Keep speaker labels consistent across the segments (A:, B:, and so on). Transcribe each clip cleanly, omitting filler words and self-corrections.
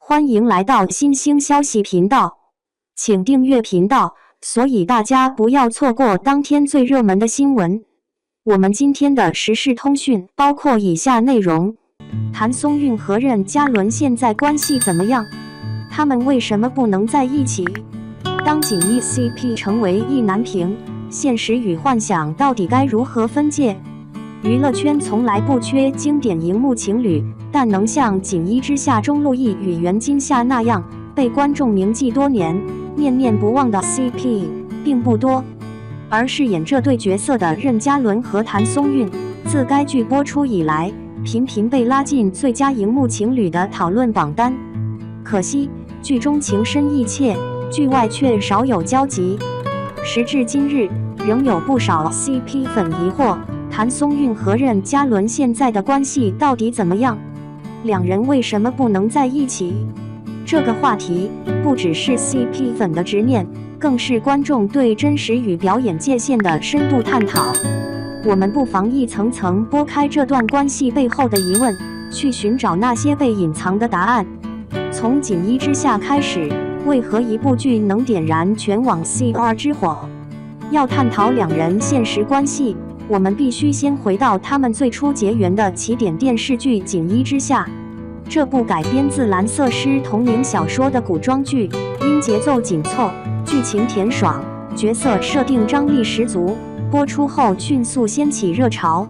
A: 欢迎来到新兴消息频道，请订阅频道，所以大家不要错过当天最热门的新闻。我们今天的时事通讯包括以下内容：谭松韵和任嘉伦现在关系怎么样？他们为什么不能在一起？当锦衣 CP 成为意难平，现实与幻想到底该如何分界？娱乐圈从来不缺经典荧幕情侣，但能像《锦衣之下》中陆毅与袁今夏那样被观众铭记多年、念念不忘的 CP 并不多。而饰演这对角色的任嘉伦和谭松韵，自该剧播出以来，频频被拉进最佳荧幕情侣的讨论榜单。可惜，剧中情深意切，剧外却少有交集。时至今日，仍有不少 CP 粉疑惑。谭松韵和任嘉伦现在的关系到底怎么样？两人为什么不能在一起？这个话题不只是 CP 粉的执念，更是观众对真实与表演界限的深度探讨。我们不妨一层层拨开这段关系背后的疑问，去寻找那些被隐藏的答案。从《锦衣之下》开始，为何一部剧能点燃全网 CR 之火？要探讨两人现实关系，我们必须先回到他们最初结缘的起点——电视剧《锦衣之下》。这部改编自蓝色诗同名小说的古装剧，因节奏紧凑、剧情甜爽、角色设定张力十足，播出后迅速掀起热潮。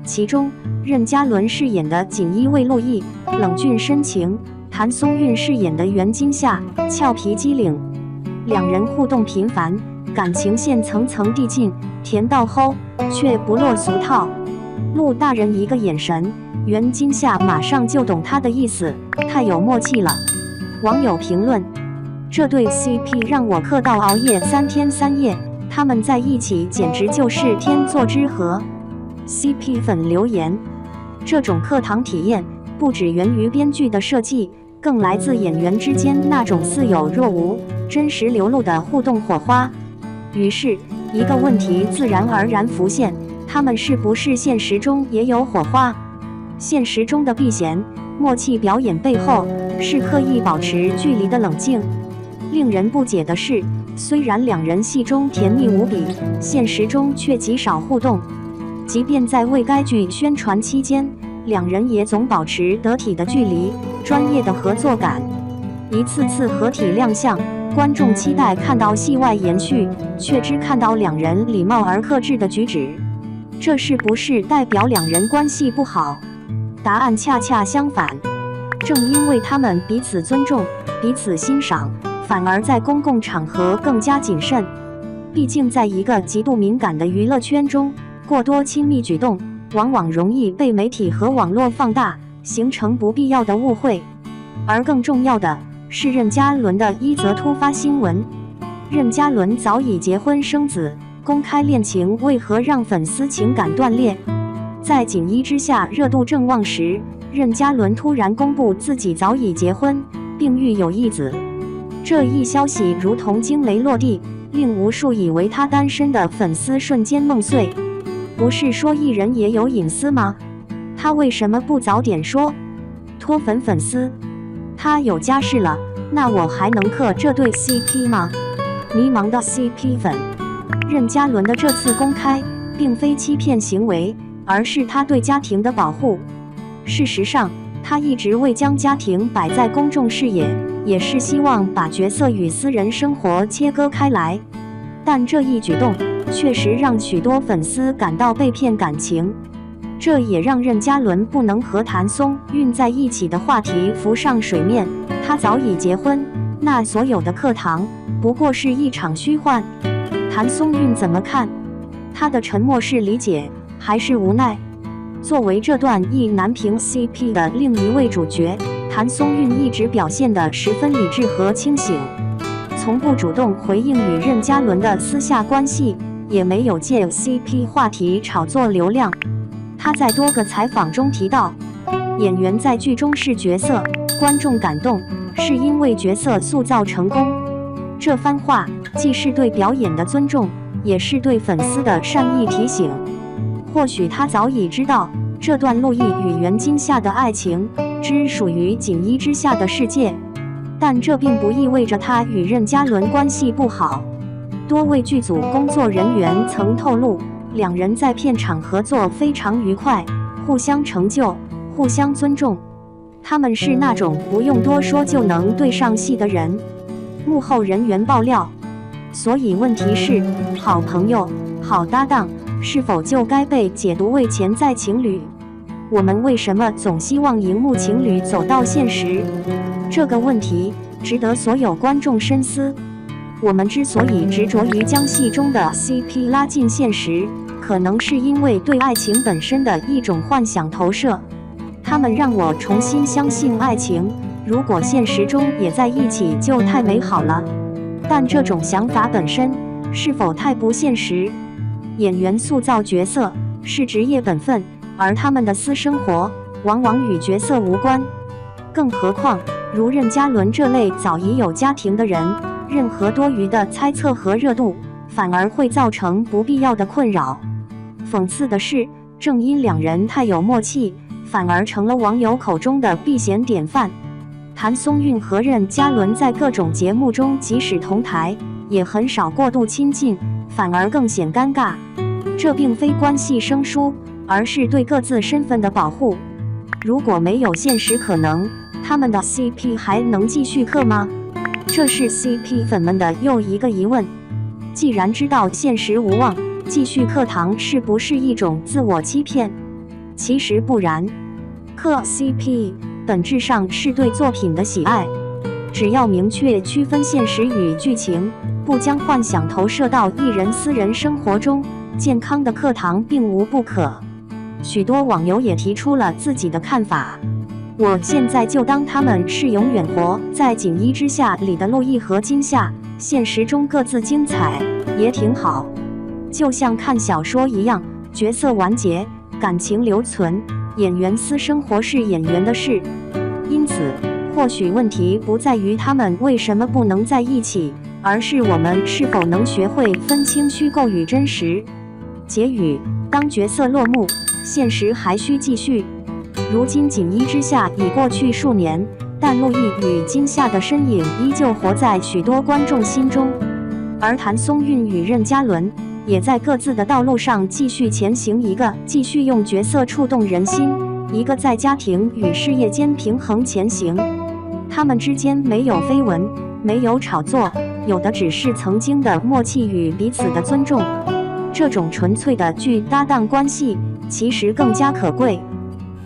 A: 其中，任嘉伦饰演的锦衣卫陆毅冷峻深情，谭松韵饰演的袁今夏俏皮机灵，两人互动频繁，感情线层层递进，甜到齁，却不落俗套。陆大人一个眼神，袁今夏马上就懂他的意思，太有默契了。网友评论：这对 CP 让我嗑到熬夜3天3夜，他们在一起简直就是天作之合。CP 粉留言：这种课堂体验不只源于编剧的设计，更来自演员之间那种似有若无、真实流露的互动火花。于是，一个问题自然而然浮现：他们是不是现实中也有火花？现实中的避嫌、默契表演背后，是刻意保持距离的冷静。令人不解的是，虽然两人戏中甜蜜无比，现实中却极少互动。即便在为该剧宣传期间，两人也总保持得体的距离、专业的合作感。一次次合体亮相，观众期待看到戏外延续，却只看到两人礼貌而克制的举止。这是不是代表两人关系不好？答案恰恰相反。正因为他们彼此尊重、彼此欣赏，反而在公共场合更加谨慎。毕竟在一个极度敏感的娱乐圈中，过多亲密举动往往容易被媒体和网络放大，形成不必要的误会。而更重要的是任嘉伦的一则突发新闻：任嘉伦早已结婚生子，公开恋情为何让粉丝情感断裂？在《锦衣之下》热度正旺时，任嘉伦突然公布自己早已结婚，并育有一子。这一消息如同惊雷落地，令无数以为他单身的粉丝瞬间梦碎。不是说艺人也有隐私吗？他为什么不早点说？脱粉丝，他有家室了，那我还能嗑这对 CP 吗？迷茫的 CP 粉，任嘉伦的这次公开并非欺骗行为，而是他对家庭的保护。事实上，他一直未将家庭摆在公众视野，也是希望把角色与私人生活切割开来。但这一举动确实让许多粉丝感到被骗感情，这也让任嘉伦不能和谭松韵在一起的话题浮上水面。他早已结婚，那所有的课堂不过是一场虚幻。谭松韵怎么看？他的沉默是理解还是无奈？作为这段意难平 CP 的另一位主角，谭松韵一直表现得十分理智和清醒，从不主动回应与任嘉伦的私下关系，也没有借 CP 话题炒作流量。他在多个采访中提到，演员在剧中是角色，观众感动是因为角色塑造成功。这番话既是对表演的尊重，也是对粉丝的善意提醒。或许他早已知道，这段陆毅与袁今夏的爱情只属于锦衣之下的世界，但这并不意味着他与任嘉伦关系不好。多位剧组工作人员曾透露，两人在片场合作非常愉快，互相成就，互相尊重。他们是那种不用多说就能对上戏的人。幕后人员爆料，所以问题是，好朋友、好搭档是否就该被解读为潜在情侣？我们为什么总希望荧幕情侣走到现实？这个问题值得所有观众深思。我们之所以执着于将戏中的 CP 拉近现实，可能是因为对爱情本身的一种幻想投射。他们让我重新相信爱情，如果现实中也在一起就太美好了。但这种想法本身是否太不现实？演员塑造角色是职业本分，而他们的私生活往往与角色无关。更何况，如任嘉伦这类早已有家庭的人，任何多余的猜测和热度，反而会造成不必要的困扰。讽刺的是，正因两人太有默契，反而成了网友口中的避嫌典范。谭松韵和任嘉伦在各种节目中即使同台，也很少过度亲近，反而更显尴尬。这并非关系生疏，而是对各自身份的保护。如果没有现实可能，他们的 CP 还能继续嗑吗？这是 CP 粉们的又一个疑问。既然知道现实无望，继续嗑糖是不是一种自我欺骗？其实不然，嗑 CP 本质上是对作品的喜爱。只要明确区分现实与剧情，不将幻想投射到艺人私人生活中，健康的嗑糖并无不可。许多网友也提出了自己的看法。我现在就当他们是永远活在锦衣之下里的陆毅和金夏，现实中各自精彩，也挺好。就像看小说一样，角色完结，感情留存，演员私生活是演员的事。因此，或许问题不在于他们为什么不能在一起，而是我们是否能学会分清虚构与真实。结语：当角色落幕，现实还需继续。如今锦衣之下已过去数年，但陆毅与金夏的身影依旧活在许多观众心中，而谭松韵与任嘉伦也在各自的道路上继续前行，一个继续用角色触动人心，一个在家庭与事业间平衡前行。他们之间没有绯闻，没有炒作，有的只是曾经的默契与彼此的尊重。这种纯粹的剧搭档关系其实更加可贵。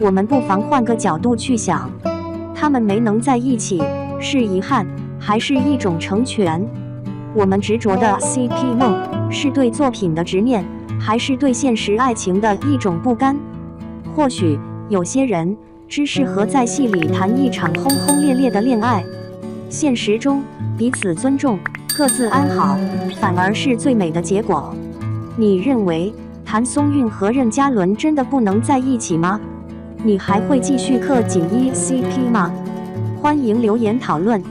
A: 我们不妨换个角度去想，他们没能在一起，是遗憾，还是一种成全？我们执着的 CP 梦，是对作品的执念，还是对现实爱情的一种不甘？或许有些人只适合在戏里谈一场轰轰烈烈的恋爱，现实中彼此尊重，各自安好，反而是最美的结果。你认为谭松韵和任嘉伦真的不能在一起吗？你还会继续嗑锦衣 CP 吗？欢迎留言讨论。